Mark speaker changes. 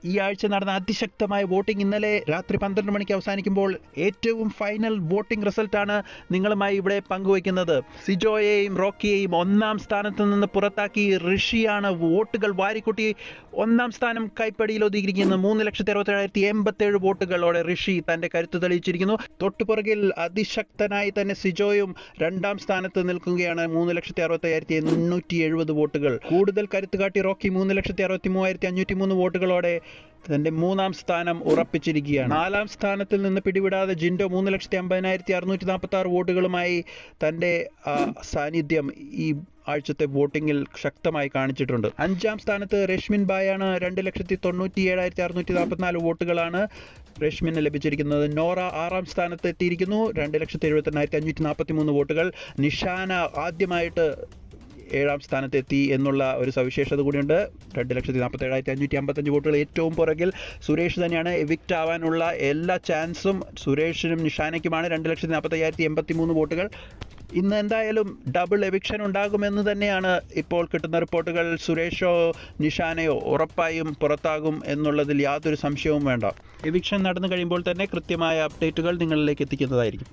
Speaker 1: ഈ ആഴ്ച നടന്ന അതിശക്തമായ വോട്ടിംഗ് ഇന്നലെ രാത്രി 12 മണിക്ക് അവസാനിക്കുമ്പോൾ ഏറ്റവും ഫൈനൽ വോട്ടിംഗ് റിസൾട്ടാണ് നിങ്ങളുമായി ഇവിടെ പങ്കുവയ്ക്കുന്നത്. സിജോയെയും റോക്കിയെയും ഒന്നാം സ്ഥാനത്ത് നിന്ന് പുറത്താക്കി ഋഷിയാണ് വോട്ടുകൾ വാരിക്കൂട്ടി ഒന്നാം സ്ഥാനം കൈപ്പടിയിൽ ഒതുങ്ങിയിരിക്കുന്നു. 3,67,087 വോട്ടുകളോടെ ഋഷി തന്റെ കരുത്ത് തെളിയിച്ചിരിക്കുന്നു. തൊട്ടുപുറകിൽ അതിശക്തനായി തന്നെ സിജോയും രണ്ടാം സ്ഥാനത്ത് നിൽക്കുകയാണ്. 3,65,870 വോട്ടുകൾ. കൂടുതൽ കരുത്ത് കാട്ടി റോക്കി 3,63,503 വോട്ടുകളോടെ തന്റെ മൂന്നാം സ്ഥാനം ഉറപ്പിച്ചിരിക്കുകയാണ്. നാലാം സ്ഥാനത്തിൽ നിന്ന് പിടിവിടാതെ ജിൻഡോ 3,50,646 വോട്ടുകളുമായി തന്റെ സാന്നിധ്യം ഈ ആഴ്ചത്തെ വോട്ടിങ്ങിൽ ശക്തമായി കാണിച്ചിട്ടുണ്ട്. അഞ്ചാം സ്ഥാനത്ത് രശ്മിൻ ബായാണ്. 2,97,644 വോട്ടുകളാണ് രശ്മിന് ലഭിച്ചിരിക്കുന്നത്. നോറ ആറാം സ്ഥാനത്ത് എത്തിയിരിക്കുന്നു. 2,78,543 വോട്ടുകൾ. നിഷാന ആദ്യമായിട്ട് 7ാം സ്ഥാനത്തെത്തി എന്നുള്ള ഒരു സവിശേഷത കൂടിയുണ്ട്. 2,47,555 വോട്ടുകൾ. ഏറ്റവും പുറകിൽ സുരേഷ് തന്നെയാണ്. എവിക്റ്റ് ആവാനുള്ള എല്ലാ ചാൻസും സുരേഷിനും നിഷാനയ്ക്കുമാണ്. 2,45,083 വോട്ടുകൾ. ഇന്ന് എന്തായാലും ഡബിൾ എവിക്ഷൻ ഉണ്ടാകുമെന്ന് തന്നെയാണ് ഇപ്പോൾ കിട്ടുന്ന റിപ്പോർട്ടുകൾ. സുരേഷോ നിഷാനയോ ഉറപ്പായും പുറത്താകും എന്നുള്ളതിൽ യാതൊരു സംശയവും വേണ്ട. എവിക്ഷൻ നടന്നു കഴിയുമ്പോൾ തന്നെ കൃത്യമായ അപ്ഡേറ്റുകൾ നിങ്ങളിലേക്ക് എത്തിക്കുന്നതായിരിക്കും.